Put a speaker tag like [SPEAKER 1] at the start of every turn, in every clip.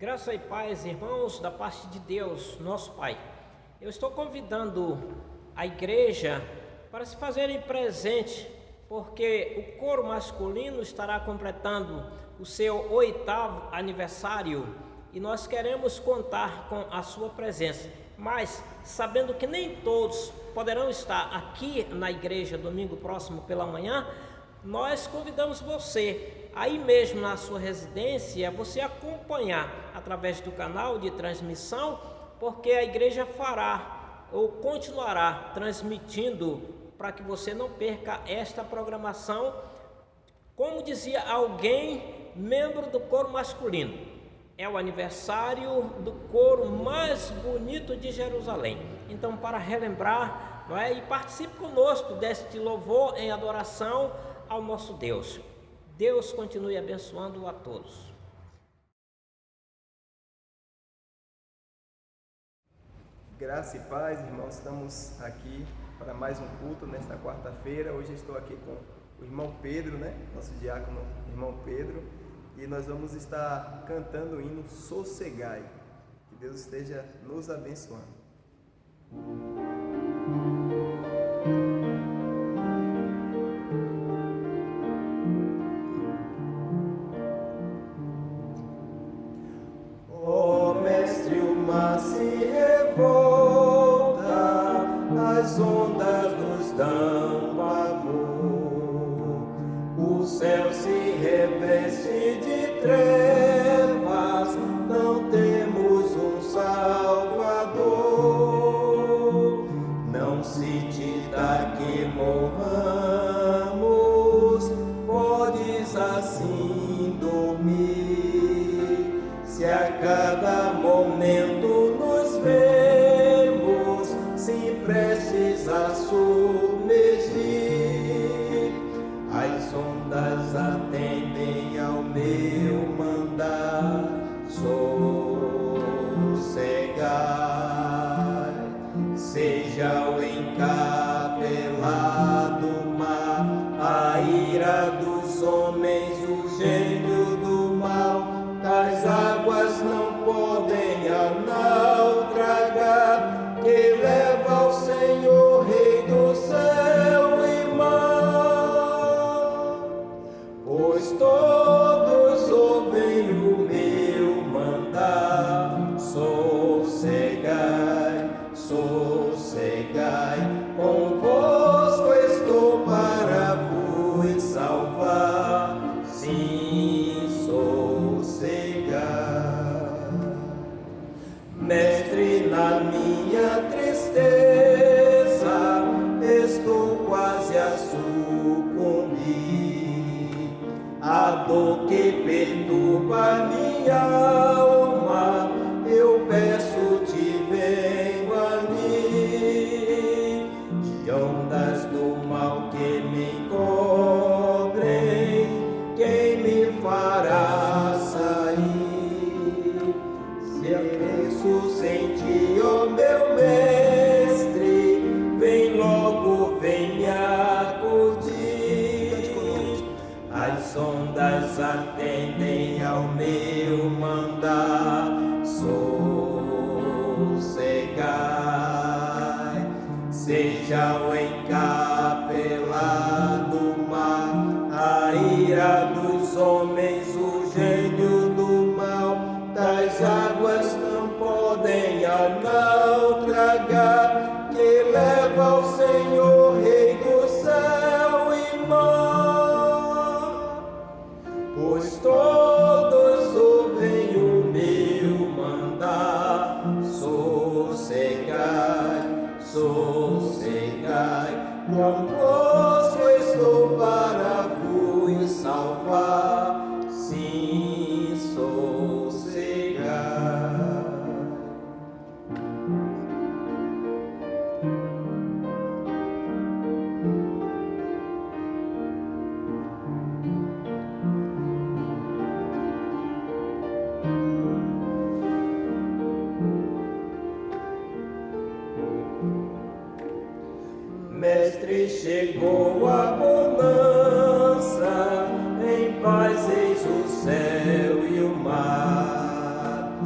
[SPEAKER 1] Graça e paz, irmãos, da parte de Deus, nosso Pai. Eu estou convidando a igreja para se fazerem presente, porque o coro masculino estará completando o seu 8º aniversário e nós queremos contar com a sua presença. Mas, sabendo que nem todos poderão estar aqui na igreja domingo próximo pela manhã, nós convidamos você, aí mesmo na sua residência, você acompanhar através do canal de transmissão, porque a igreja fará ou continuará transmitindo para que você não perca esta programação. Como dizia alguém, membro do coro masculino, é o aniversário do coro mais bonito de Jerusalém. Então, para relembrar, e participe conosco deste louvor em adoração ao nosso Deus. Deus continue abençoando a todos.
[SPEAKER 2] Graça e paz, irmãos, estamos aqui para mais um culto nesta quarta-feira. Hoje estou aqui com o irmão Pedro, nosso diácono irmão Pedro, e nós vamos estar cantando o hino Sossegai. Que Deus esteja nos abençoando.
[SPEAKER 3] As ondas nos dão pavor, o céu se reveste de trevas, não temos um Salvador. Não se te dá que morramos, podes assim dormir, se a cada momento nos vemos, se prestes a submergir, as ondas atendem ao meu mandar, sossegai, seja o encapelado mar, a ira dos homens, o gênio do mal, as águas não podem naufragar, que leva ao Senhor, Rei do céu e mar. Pois todos ouvem o meu mandar, sossegai, sossegai, convosco estou para vos salvar, sim, sossegai. Mestre, na minha tristeza, estou quase a sucumbir. A dor que perturba minha alma, eu peço-te, venho a mim. De ondas do mal que me cobrem, quem me fará sair? Penso em ti, ó meu mestre, vem logo, vem me acudir. As ondas atendem ao meu mandar, sossegai, seja o encapelado mar, a ira dos homens, o gênio do mal, das águas não podem naufragar, que leva ao Senhor, Rei do céu e mar. Pois todos ouvem o meu mandar, sossegai, sossegai, convosco estou para vos salvar, sim, sossegai. Mestre, chegou a bonança, em paz eis o céu e o mar.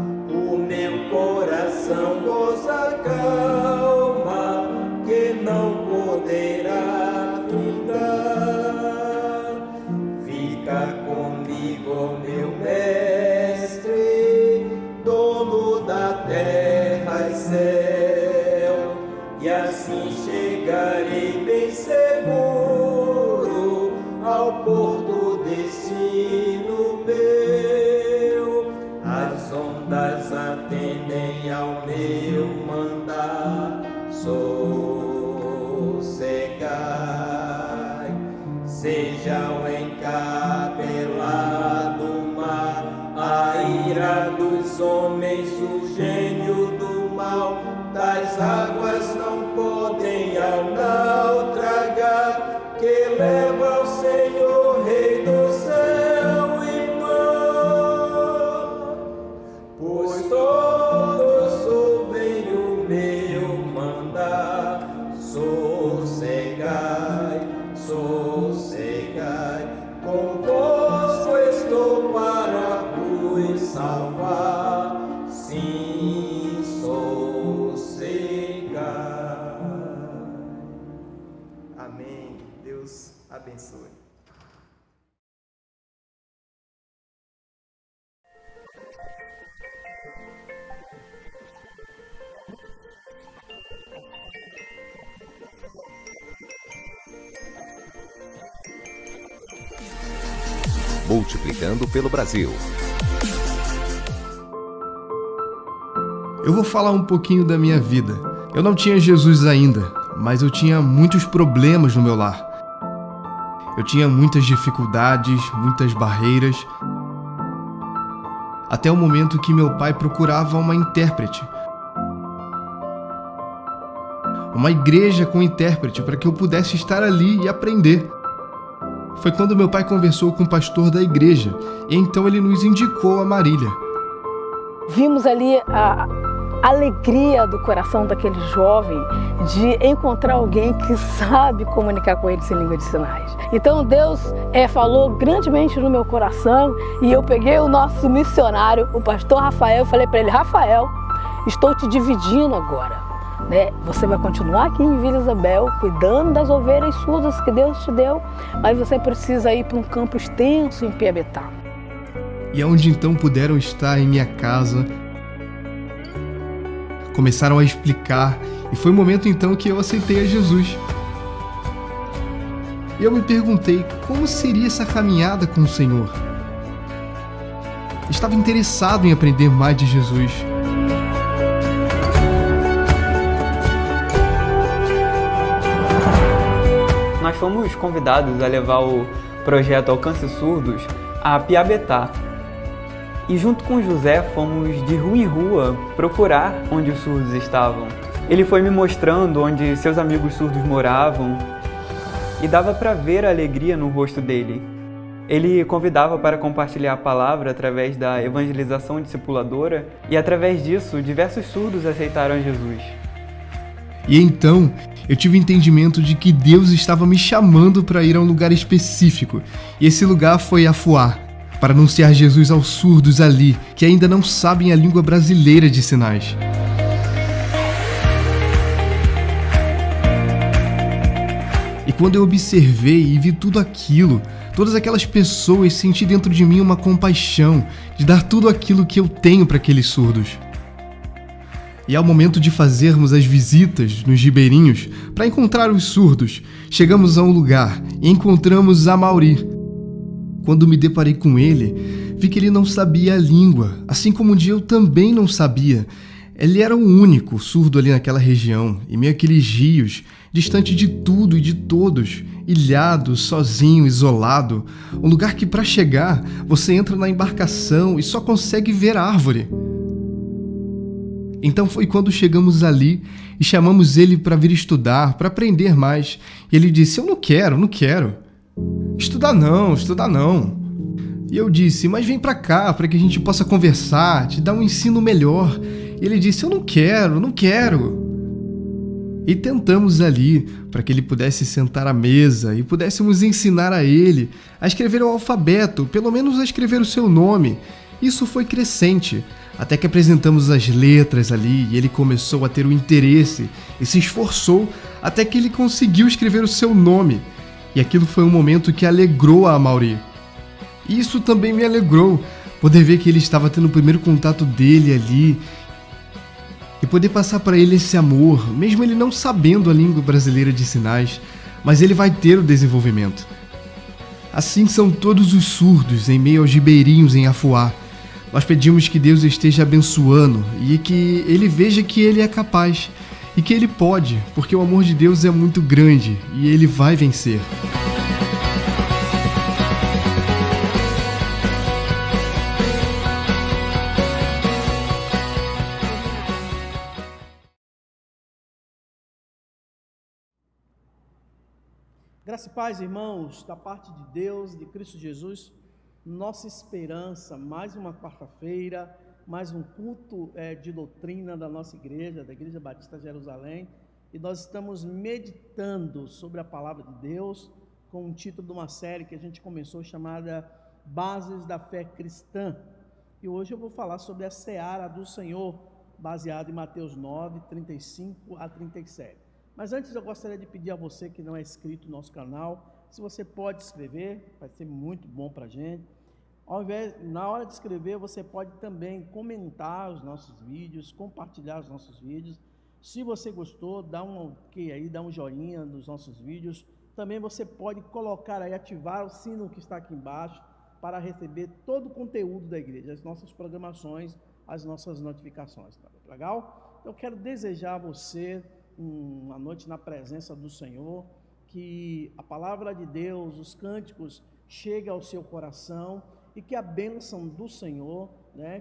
[SPEAKER 3] porto destino meu. As ondas atendem ao meu mandar. Sossegai, seja o encapelado mar, a ira dos homens, o gênio do mal, das águas não podem ao naufragar, que leva o Senhor, Rei do céu e mar, pois todos ouvem o meu mandar. Sossegai, sossegai, convosco estou para vos salvar. Sim, sossegai.
[SPEAKER 2] Amém. Deus abençoe.
[SPEAKER 4] Multiplicando pelo Brasil.
[SPEAKER 5] Eu vou falar um pouquinho da minha vida. Eu não tinha Jesus ainda, mas eu tinha muitos problemas no meu lar. Eu tinha muitas dificuldades, muitas barreiras. Até o momento que meu pai procurava uma intérprete. Uma igreja com intérprete para que eu pudesse estar ali e aprender. Foi quando meu pai conversou com o pastor da igreja, e então ele nos indicou a Marília.
[SPEAKER 6] Vimos ali a alegria do coração daquele jovem de encontrar alguém que sabe comunicar com eles em língua de sinais. Então Deus falou grandemente no meu coração, e eu peguei o nosso missionário, o pastor Rafael, e falei para ele: Rafael, estou te dividindo agora. Você vai continuar aqui em Vila Isabel, cuidando das ovelhas surdas que Deus te deu, mas você precisa ir para um campo extenso em Piabetá.
[SPEAKER 5] E aonde então puderam estar em minha casa, começaram a explicar, e foi o momento então que eu aceitei a Jesus. E eu me perguntei como seria essa caminhada com o Senhor. Estava interessado em aprender mais de Jesus.
[SPEAKER 7] Nós fomos convidados a levar o projeto Alcance Surdos a Piabetá. E junto com José fomos de rua em rua procurar onde os surdos estavam. Ele foi me mostrando onde seus amigos surdos moravam e dava para ver a alegria no rosto dele. Ele convidava para compartilhar a palavra através da evangelização discipuladora e através disso diversos surdos aceitaram Jesus.
[SPEAKER 5] E então eu tive o entendimento de que Deus estava me chamando para ir a um lugar específico, e esse lugar foi Afuá, para anunciar Jesus aos surdos ali, que ainda não sabem a língua brasileira de sinais. E quando eu observei e vi tudo aquilo, todas aquelas pessoas, senti dentro de mim uma compaixão de dar tudo aquilo que eu tenho para aqueles surdos. E ao momento de fazermos as visitas nos ribeirinhos para encontrar os surdos, chegamos a um lugar e encontramos Amaury. Quando me deparei com ele, vi que ele não sabia a língua, assim como um dia eu também não sabia. Ele era o único surdo ali naquela região, em meio àqueles rios, distante de tudo e de todos, ilhado, sozinho, isolado, um lugar que para chegar você entra na embarcação e só consegue ver árvore. Então foi quando chegamos ali e chamamos ele para vir estudar, para aprender mais. E ele disse: eu não quero. Estudar não. E eu disse: mas vem para cá, para que a gente possa conversar, te dar um ensino melhor. E ele disse: eu não quero. E tentamos ali, para que ele pudesse sentar à mesa e pudéssemos ensinar a ele a escrever o alfabeto, pelo menos a escrever o seu nome. Isso foi crescente, até que apresentamos as letras ali e ele começou a ter o interesse e se esforçou até que ele conseguiu escrever o seu nome. E aquilo foi um momento que alegrou a Amaury. E isso também me alegrou, poder ver que ele estava tendo o primeiro contato dele ali e poder passar para ele esse amor, mesmo ele não sabendo a língua brasileira de sinais, mas ele vai ter o desenvolvimento. Assim são todos os surdos em meio aos ribeirinhos em Afuá. Nós pedimos que Deus esteja abençoando e que Ele veja que Ele é capaz e que Ele pode, porque o amor de Deus é muito grande e Ele vai vencer.
[SPEAKER 8] Graça e paz, irmãos, da parte de Deus, de Cristo Jesus, nossa esperança, mais uma quarta-feira, mais um culto de doutrina da nossa igreja, da Igreja Batista Jerusalém, e nós estamos meditando sobre a palavra de Deus, com o título de uma série que a gente começou chamada Bases da Fé Cristã, e hoje eu vou falar sobre a seara do Senhor, baseado em Mateus 9, 35 a 37. Mas antes eu gostaria de pedir a você que não é inscrito no nosso canal, se você pode escrever, vai ser muito bom para a gente. Na hora de escrever, você pode também comentar os nossos vídeos, compartilhar os nossos vídeos. Se você gostou, dá um ok aí, dá um joinha nos nossos vídeos. Também você pode colocar aí, ativar o sino que está aqui embaixo, para receber todo o conteúdo da igreja, as nossas programações, as nossas notificações. Tá legal? Eu quero desejar a você uma noite na presença do Senhor, que a palavra de Deus, os cânticos cheguem ao seu coração e que a bênção do Senhor,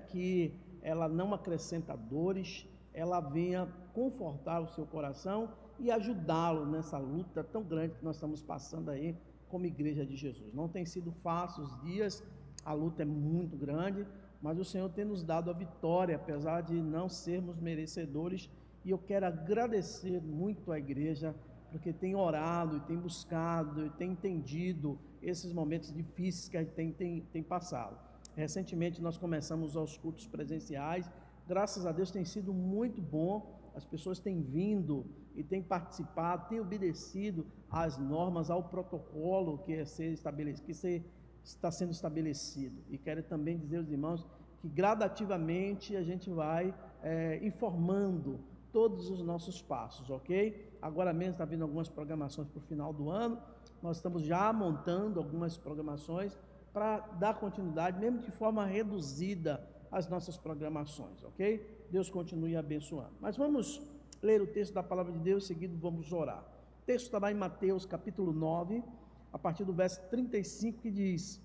[SPEAKER 8] que ela não acrescenta dores, ela venha confortar o seu coração e ajudá-lo nessa luta tão grande que nós estamos passando aí como igreja de Jesus. Não tem sido fácil os dias, a luta é muito grande, mas o Senhor tem nos dado a vitória, apesar de não sermos merecedores. E eu quero agradecer muito à igreja, porque tem orado, e tem buscado, e tem entendido esses momentos difíceis que a gente tem passado. Recentemente nós começamos os cultos presenciais, graças a Deus tem sido muito bom, as pessoas têm vindo e têm participado, têm obedecido às normas, ao protocolo que está sendo estabelecido. E quero também dizer aos irmãos que gradativamente a gente vai informando todos os nossos passos, ok? Agora mesmo está vindo algumas programações para o final do ano, nós estamos já montando algumas programações para dar continuidade, mesmo de forma reduzida, às nossas programações, ok? Deus continue abençoando. Mas vamos ler o texto da palavra de Deus, seguido vamos orar. O texto está lá em Mateus capítulo 9, a partir do verso 35, que diz: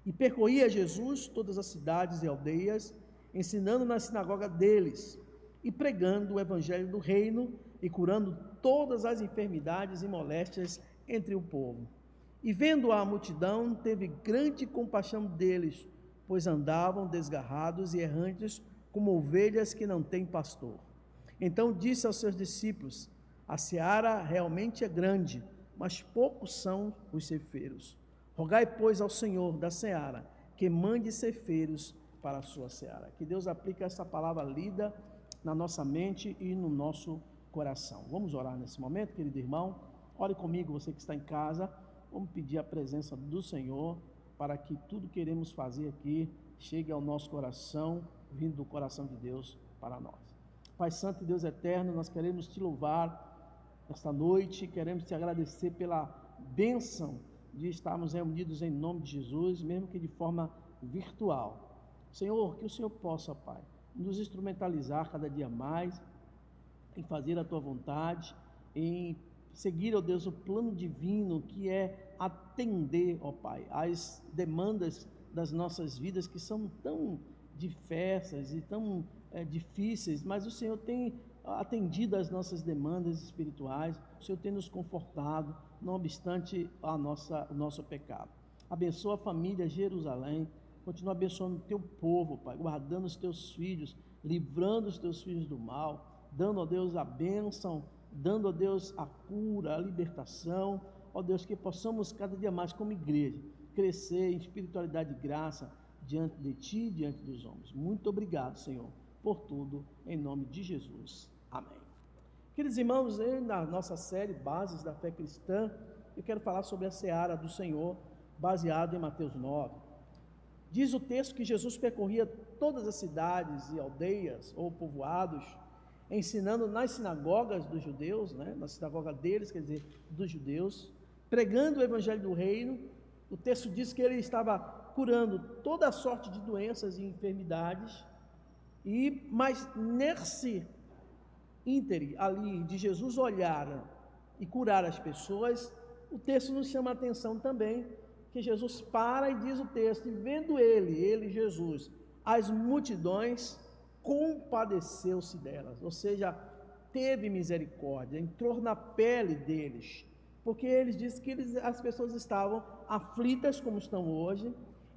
[SPEAKER 8] E percorria Jesus todas as cidades e aldeias, ensinando na sinagoga deles, e pregando o evangelho do reino e curando todas as enfermidades e moléstias entre o povo. E vendo a multidão, teve grande compaixão deles, pois andavam desgarrados e errantes como ovelhas que não têm pastor. Então disse aos seus discípulos: a seara realmente é grande, mas poucos são os ceifeiros. Rogai, pois, ao Senhor da seara que mande ceifeiros para a sua seara. Que Deus aplique essa palavra lida na nossa mente e no nosso coração. Vamos orar nesse momento, querido irmão. Ore comigo, você que está em casa. Vamos pedir a presença do Senhor para que tudo que queremos fazer aqui chegue ao nosso coração, vindo do coração de Deus para nós. Pai Santo e Deus Eterno, nós queremos te louvar esta noite, queremos te agradecer pela bênção de estarmos reunidos em nome de Jesus, mesmo que de forma virtual. Senhor, que o Senhor possa, Pai, nos instrumentalizar cada dia mais, em fazer a Tua vontade, em seguir, ó Deus, o plano divino que é atender, ó Pai, às demandas das nossas vidas que são tão diversas e tão difíceis, mas o Senhor tem atendido às nossas demandas espirituais, o Senhor tem nos confortado, não obstante o nosso pecado. Abençoa a família Jerusalém, continua abençoando o Teu povo, Pai, guardando os Teus filhos, livrando os Teus filhos do mal, dando, ó Deus, a bênção, dando, ó Deus, a cura, a libertação, ó Deus, que possamos cada dia mais como igreja, crescer em espiritualidade e graça diante de Ti e diante dos homens. Muito obrigado, Senhor, por tudo, em nome de Jesus. Amém. Queridos irmãos, na nossa série Bases da Fé Cristã, eu quero falar sobre a seara do Senhor, baseado em Mateus 9. Diz o texto que Jesus percorria todas as cidades e aldeias ou povoados, ensinando nas sinagogas dos judeus, na sinagoga deles, quer dizer, dos judeus, pregando o evangelho do reino O texto diz que ele estava curando toda sorte de doenças e enfermidades, mas nesse íntere ali de Jesus olhar e curar as pessoas, o texto nos chama a atenção também, que Jesus para e diz o texto, e vendo ele, Jesus, as multidões, compadeceu-se delas, ou seja, teve misericórdia, entrou na pele deles, porque eles dizem que as pessoas estavam aflitas como estão hoje,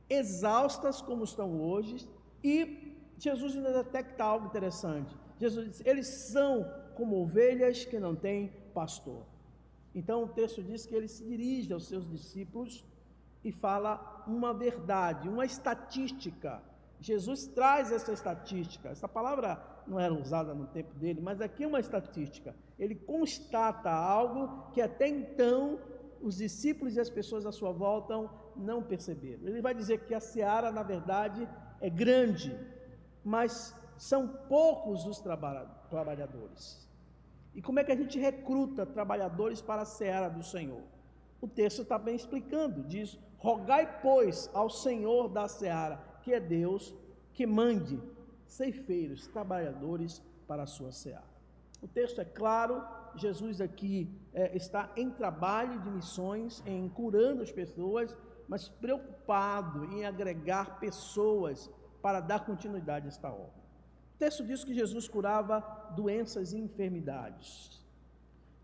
[SPEAKER 8] exaustas como estão hoje, e Jesus ainda detecta algo interessante. Jesus diz, eles são como ovelhas que não têm pastor. Então o texto diz que ele se dirige aos seus discípulos e fala uma verdade, uma estatística. Jesus traz essa estatística, essa palavra não era usada no tempo dele, mas aqui é uma estatística. Ele constata algo que até então os discípulos e as pessoas à sua volta não perceberam. Ele vai dizer que a seara, na verdade, é grande, mas são poucos os trabalhadores. E como é que a gente recruta trabalhadores para a seara do Senhor? O texto está bem explicando, diz, rogai, pois, ao Senhor da seara, que é Deus, que mande ceifeiros, trabalhadores para a sua seara. O texto é claro, Jesus aqui está em trabalho de missões, em curando as pessoas, mas preocupado em agregar pessoas para dar continuidade a esta obra. O texto diz que Jesus curava doenças e enfermidades.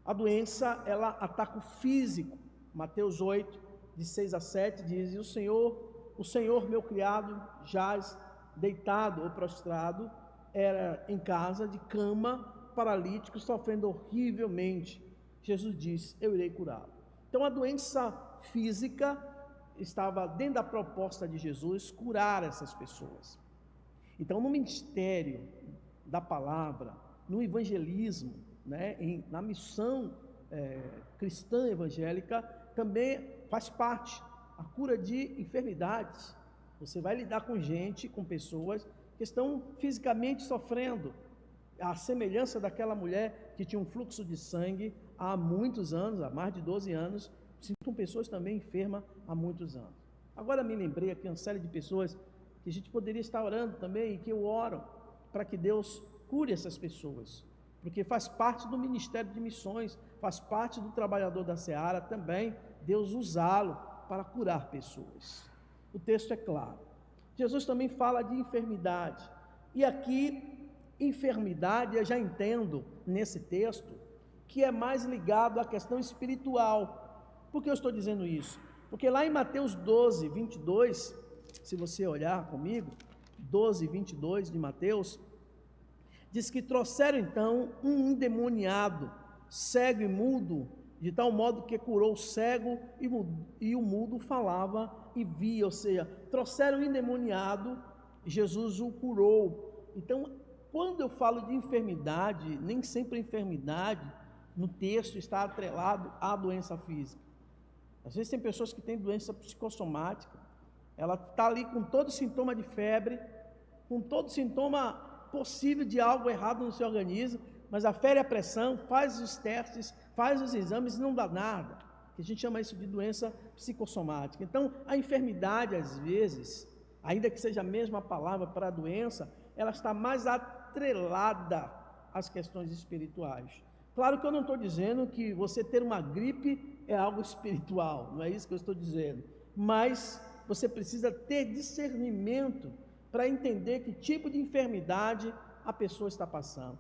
[SPEAKER 8] A doença, ela ataca o físico. Mateus 8, de 6 a 7, diz, e o Senhor meu criado, jaz deitado ou prostrado, era em casa, de cama, paralítico, sofrendo horrivelmente. Jesus disse, eu irei curá-lo. Então a doença física estava dentro da proposta de Jesus, curar essas pessoas. Então no ministério da palavra, no evangelismo, na missão cristã evangélica, também faz parte a cura de enfermidades. Você vai lidar com gente, com pessoas que estão fisicamente sofrendo, a semelhança daquela mulher que tinha um fluxo de sangue há muitos anos, há mais de 12 anos, são pessoas também enfermas há muitos anos. Agora me lembrei aqui uma série de pessoas que a gente poderia estar orando também, e que eu oro para que Deus cure essas pessoas, porque faz parte do ministério de missões, faz parte do trabalhador da seara também, Deus usá-lo para curar pessoas. O texto é claro. Jesus também fala de enfermidade, e aqui, enfermidade, eu já entendo nesse texto, que é mais ligado à questão espiritual. Por que eu estou dizendo isso? Porque lá em Mateus 12, 22, se você olhar comigo, 12, 22 de Mateus, diz que trouxeram então um endemoniado, cego e mudo, de tal modo que curou o cego e o mudo falava e via, ou seja, trouxeram um endemoniado, Jesus o curou. Então, quando eu falo de enfermidade, nem sempre a enfermidade no texto está atrelado à doença física. Às vezes tem pessoas que têm doença psicossomática, ela está ali com todo sintoma de febre, com todo sintoma possível de algo errado no seu organismo, mas afere a pressão, faz os testes, faz os exames e não dá nada. A gente chama isso de doença psicossomática. Então, a enfermidade, às vezes, ainda que seja a mesma palavra para a doença, ela está mais atrelada às questões espirituais. Claro que eu não estou dizendo que você ter uma gripe é algo espiritual, não é isso que eu estou dizendo, mas você precisa ter discernimento para entender que tipo de enfermidade a pessoa está passando.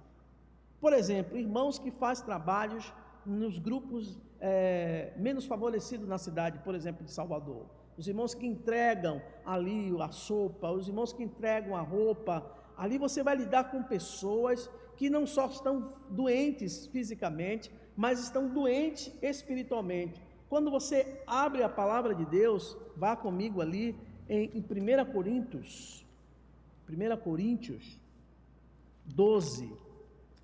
[SPEAKER 8] Por exemplo, irmãos que fazem trabalhos nos grupos menos favorecidos na cidade, por exemplo, de Salvador. Os irmãos que entregam ali a sopa, os irmãos que entregam a roupa. Ali você vai lidar com pessoas que não só estão doentes fisicamente, mas estão doentes espiritualmente. Quando você abre a palavra de Deus, vá comigo ali em 1 Coríntios 12,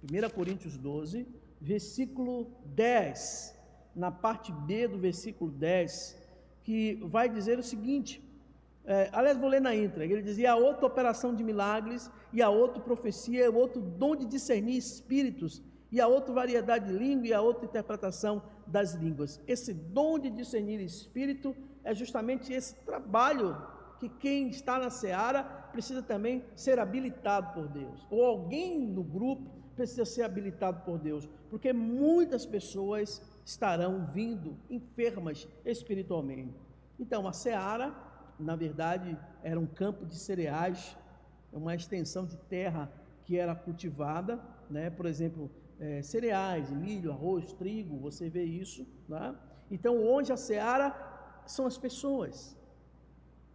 [SPEAKER 8] 1 Coríntios 12, versículo 10, na parte B do versículo 10, que vai dizer o seguinte, aliás, vou ler na íntegra, ele dizia, há outra operação de milagres, e há outra profecia, há outro dom de discernir espíritos, e há outra variedade de língua, e há outra interpretação das línguas. Esse dom de discernir espírito é justamente esse trabalho que quem está na seara precisa também ser habilitado por Deus, ou alguém no grupo precisa ser habilitado por Deus, porque muitas pessoas estarão vindo enfermas espiritualmente. Então, a seara, na verdade, era um campo de cereais, uma extensão de terra que era cultivada, né? Por exemplo, cereais, milho, arroz, trigo, você vê isso, né? Então, onde a seara são as pessoas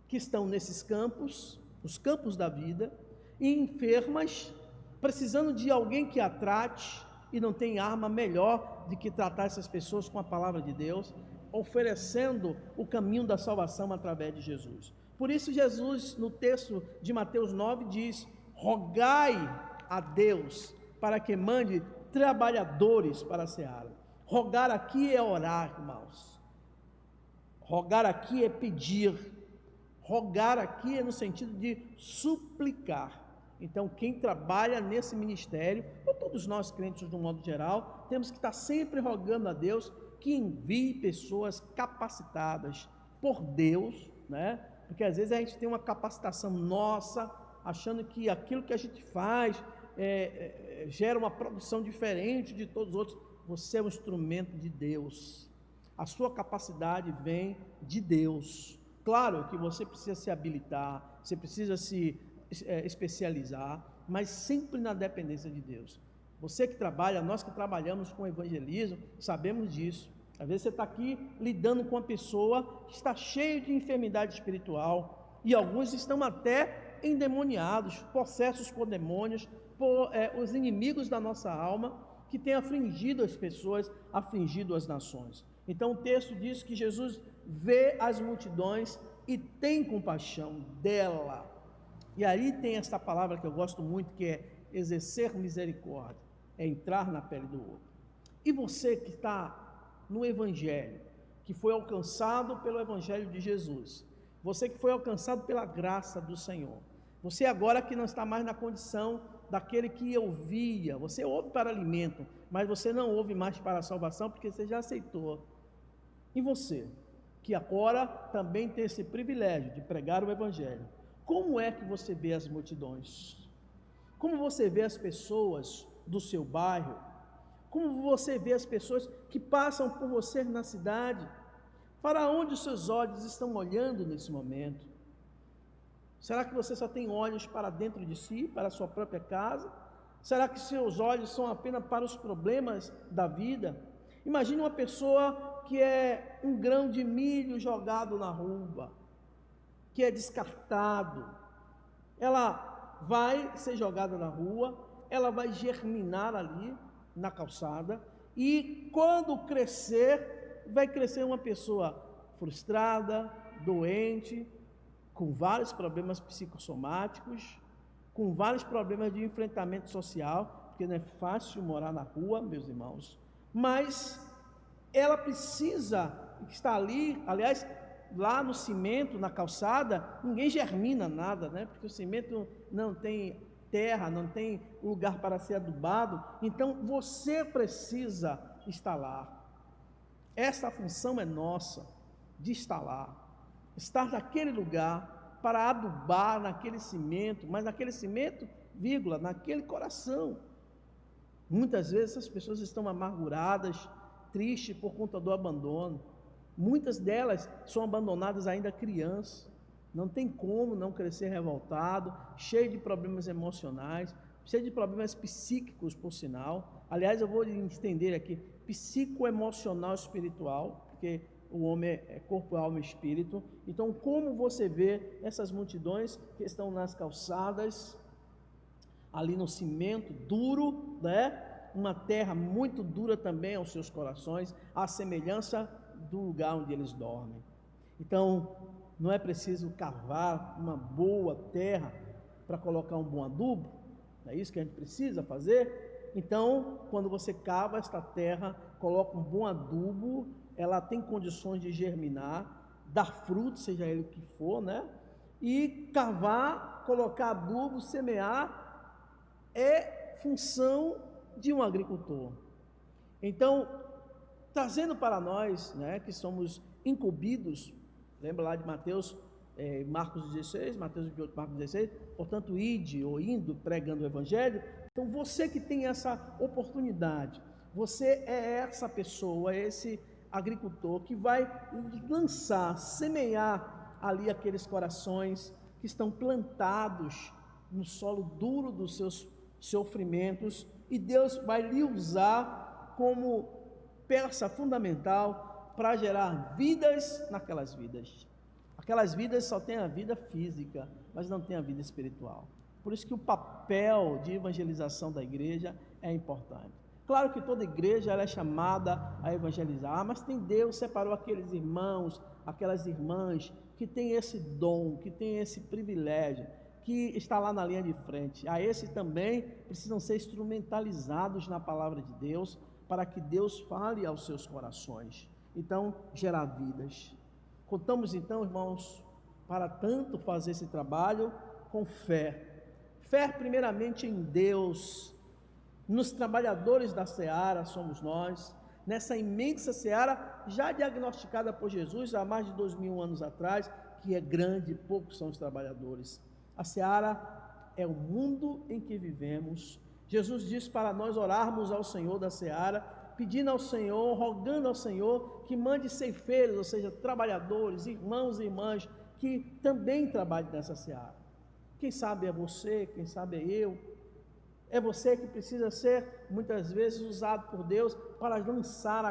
[SPEAKER 8] que estão nesses campos, os campos da vida, e enfermas, precisando de alguém que a trate, e não tem arma melhor do que tratar essas pessoas com a palavra de Deus, oferecendo o caminho da salvação através de Jesus. Por isso Jesus, no texto de Mateus 9, diz: rogai a Deus para que mande trabalhadores para a seara. Rogar aqui é orar, irmãos. Rogar aqui é pedir. Rogar aqui é no sentido de suplicar. Então, quem trabalha nesse ministério, ou todos nós crentes de um modo geral, temos que estar sempre rogando a Deus que envie pessoas capacitadas por Deus, né? Porque às vezes a gente tem uma capacitação nossa, achando que aquilo que a gente faz gera uma produção diferente de todos os outros. Você é um instrumento de Deus, a sua capacidade vem de Deus. Claro que você precisa se habilitar, você precisa se especializar, mas sempre na dependência de Deus. Você que trabalha, nós que trabalhamos com evangelismo, sabemos disso. Às vezes você está aqui lidando com uma pessoa que está cheia de enfermidade espiritual, e alguns estão até endemoniados, possessos por demônios, por os inimigos da nossa alma, que têm afligido as pessoas, afligido as nações. Então o texto diz que Jesus vê as multidões e tem compaixão dela. E aí tem esta palavra que eu gosto muito, que é exercer misericórdia, é entrar na pele do outro. E você que está no Evangelho, que foi alcançado pelo Evangelho de Jesus, você que foi alcançado pela graça do Senhor, você agora que não está mais na condição daquele que ouvia, você ouve para alimento, mas você não ouve mais para a salvação, porque você já aceitou. E você, que agora também tem esse privilégio de pregar o Evangelho, como é que você vê as multidões? Como você vê as pessoas do seu bairro? Como você vê as pessoas que passam por você na cidade? Para onde os seus olhos estão olhando nesse momento? Será que você só tem olhos para dentro de si, para a sua própria casa? Será que seus olhos são apenas para os problemas da vida? Imagine uma pessoa que é um grão de milho jogado na rua, que é descartado. Ela vai ser jogada na rua, ela vai germinar ali na calçada, e quando crescer, vai crescer uma pessoa frustrada, doente, com vários problemas psicossomáticos, com vários problemas de enfrentamento social, porque não é fácil morar na rua, meus irmãos, mas ela precisa estar ali. Aliás, lá no cimento, na calçada, ninguém germina nada, né? Porque o cimento não tem terra, não tem lugar para ser adubado. Então você precisa estar lá. Essa função é nossa, de estar lá, estar naquele lugar para adubar naquele cimento, mas naquele cimento, vírgula, naquele coração. Muitas vezes as pessoas estão amarguradas, tristes por conta do abandono. Muitas delas são abandonadas ainda crianças, não tem como não crescer revoltado, cheio de problemas emocionais, cheio de problemas psíquicos, por sinal. Aliás, eu vou estender aqui, psicoemocional espiritual, porque o homem é corpo, alma e espírito. Então, como você vê essas multidões que estão nas calçadas, ali no cimento duro, né? Uma terra muito dura também aos seus corações, à semelhança do lugar onde eles dormem. Então, não é preciso cavar uma boa terra para colocar um bom adubo, é isso que a gente precisa fazer. Então, quando você cava esta terra, coloca um bom adubo, ela tem condições de germinar, dar fruto, seja ele o que for, né? E cavar, colocar adubo, semear, é função de um agricultor. Então, trazendo para nós, né, que somos incumbidos Lembra lá de Marcos 16, Mateus 28, Marcos 16, portanto, ide ou indo, pregando o Evangelho. Então, você que tem essa oportunidade, você é essa pessoa, esse agricultor que vai lançar, semear ali aqueles corações que estão plantados no solo duro dos seus sofrimentos, e Deus vai lhe usar como peça fundamental para gerar vidas naquelas vidas. Aquelas vidas só têm a vida física, mas não têm a vida espiritual. Por isso que o papel de evangelização da igreja é importante. Claro que toda igreja ela é chamada a evangelizar, mas Deus separou aqueles irmãos, aquelas irmãs que têm esse dom, que têm esse privilégio, que está lá na linha de frente. A esse também precisam ser instrumentalizados na palavra de Deus, para que Deus fale aos seus corações. Então, gerar vidas. Contamos então, irmãos, para tanto fazer esse trabalho com fé. Fé primeiramente em Deus, nos trabalhadores da seara somos nós, nessa imensa seara já diagnosticada por Jesus há mais de 2000 anos atrás, que é grande, poucos são os trabalhadores. A seara é o mundo em que vivemos. Jesus disse para nós orarmos ao Senhor da seara, pedindo ao Senhor, rogando ao Senhor que mande ceifeiros, ou seja, trabalhadores, irmãos e irmãs, que também trabalhem nessa seara. Quem sabe é você, quem sabe é eu. É você que precisa ser, muitas vezes, usado por Deus para lançar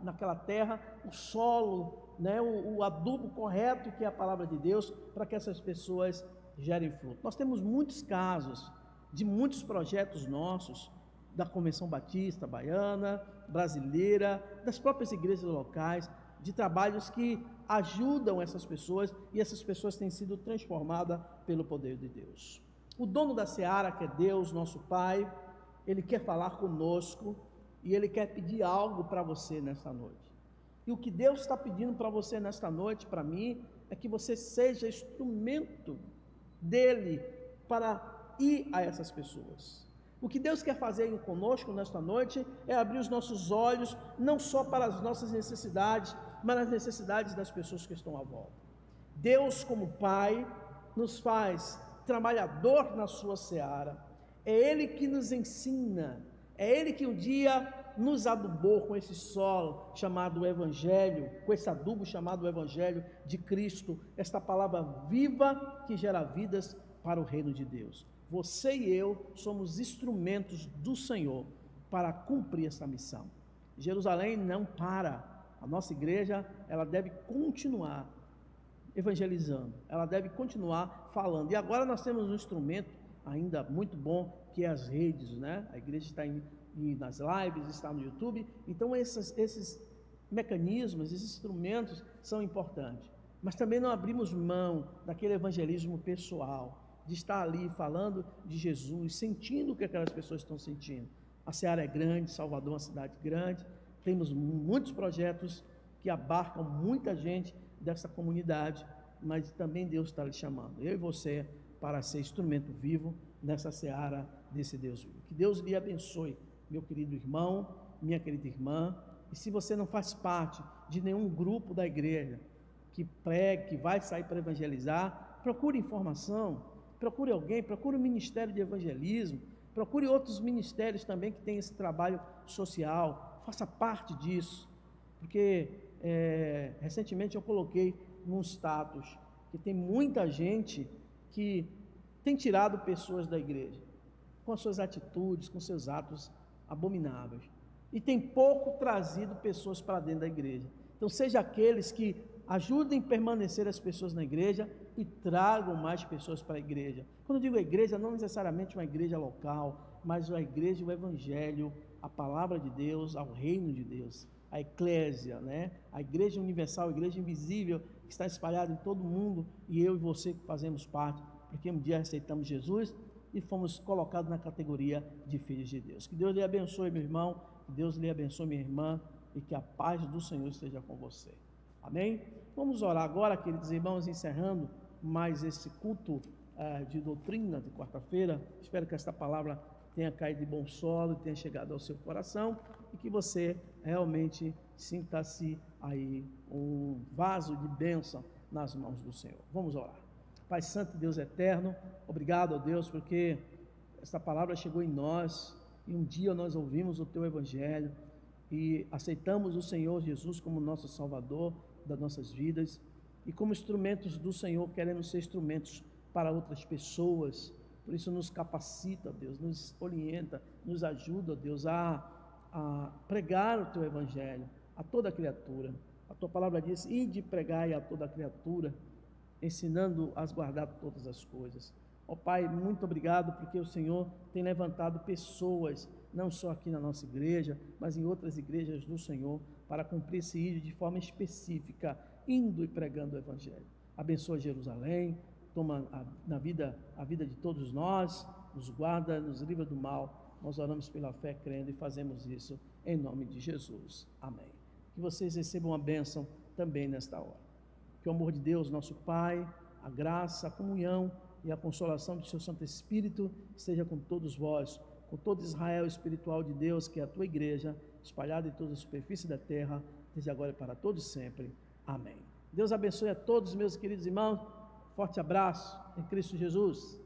[SPEAKER 8] naquela terra o solo, né, o adubo correto, que é a palavra de Deus, para que essas pessoas gerem fruto. Nós temos muitos casos de muitos projetos nossos, da Convenção Batista Baiana, brasileira, das próprias igrejas locais, de trabalhos que ajudam essas pessoas, e essas pessoas têm sido transformadas pelo poder de Deus. O dono da seara, que é Deus, nosso Pai, Ele quer falar conosco, e Ele quer pedir algo para você nesta noite. E o que Deus está pedindo para você nesta noite, para mim, é que você seja instrumento dEle para ir a essas pessoas. O que Deus quer fazer conosco nesta noite é abrir os nossos olhos, não só para as nossas necessidades, mas as necessidades das pessoas que estão à volta. Deus, como Pai, nos faz trabalhador na sua seara. É Ele que nos ensina, é Ele que um dia nos adubou com esse solo chamado Evangelho, com esse adubo chamado Evangelho de Cristo, esta palavra viva que gera vidas para o reino de Deus. Você e eu somos instrumentos do Senhor para cumprir essa missão. Jerusalém não para. A nossa igreja, ela deve continuar evangelizando, ela deve continuar falando. E agora nós temos um instrumento ainda muito bom, que é as redes, né? A igreja está nas lives, está no YouTube. Então esses mecanismos, esses instrumentos são importantes. Mas também não abrimos mão daquele evangelismo pessoal, de estar ali falando de Jesus, sentindo o que aquelas pessoas estão sentindo. A seara é grande, Salvador é uma cidade grande, temos muitos projetos que abarcam muita gente dessa comunidade, mas também Deus está lhe chamando, eu e você, para ser instrumento vivo nessa seara desse Deus vivo. Que Deus lhe abençoe, meu querido irmão, minha querida irmã. E se você não faz parte de nenhum grupo da igreja que pregue, que vai sair para evangelizar, procure informação, procure alguém, procure o Ministério de Evangelismo, procure outros ministérios também que têm esse trabalho social, faça parte disso, porque recentemente eu coloquei num status que tem muita gente que tem tirado pessoas da igreja, com as suas atitudes, com seus atos abomináveis, e tem pouco trazido pessoas para dentro da igreja. Então seja aqueles que ajudem a permanecer as pessoas na igreja e tragam mais pessoas para a igreja. Quando eu digo a igreja, não necessariamente uma igreja local, mas a igreja, o evangelho, a palavra de Deus, ao reino de Deus, a eclésia, né? A igreja universal, a igreja invisível, que está espalhada em todo o mundo, e eu e você que fazemos parte, porque um dia aceitamos Jesus e fomos colocados na categoria de filhos de Deus. Que Deus lhe abençoe, meu irmão, que Deus lhe abençoe, minha irmã, e que a paz do Senhor esteja com você. Amém? Vamos orar agora, queridos irmãos, encerrando mais esse culto de doutrina de quarta-feira. Espero que esta palavra tenha tenha caído de bom solo, tenha chegado ao seu coração e que você realmente sinta-se aí um vaso de bênção nas mãos do Senhor. Vamos orar. Pai Santo, Deus eterno, obrigado, ó Deus, porque esta palavra chegou em nós e um dia nós ouvimos o Teu Evangelho e aceitamos o Senhor Jesus como nosso Salvador das nossas vidas e como instrumentos do Senhor queremos ser instrumentos para outras pessoas. Por isso nos capacita, Deus, nos orienta, nos ajuda, Deus, a pregar o Teu Evangelho a toda criatura. A Tua palavra diz: ide pregai a toda criatura, ensinando a guardar todas as coisas. Ó Pai, muito obrigado, porque o Senhor tem levantado pessoas, não só aqui na nossa igreja, mas em outras igrejas do Senhor, para cumprir esse ídolo de forma específica, indo e pregando o Evangelho. Abençoa Jerusalém, toma a vida de todos nós, nos guarda, nos livra do mal. Nós oramos pela fé, crendo, e fazemos isso em nome de Jesus. Amém. Que vocês recebam a bênção também nesta hora. Que o amor de Deus, nosso Pai, a graça, a comunhão e a consolação do seu Santo Espírito esteja com todos vós, com todo Israel espiritual de Deus, que é a tua igreja, espalhada em toda a superfície da terra, desde agora e para todos sempre. Amém. Deus abençoe a todos, meus queridos irmãos. Forte abraço em Cristo Jesus.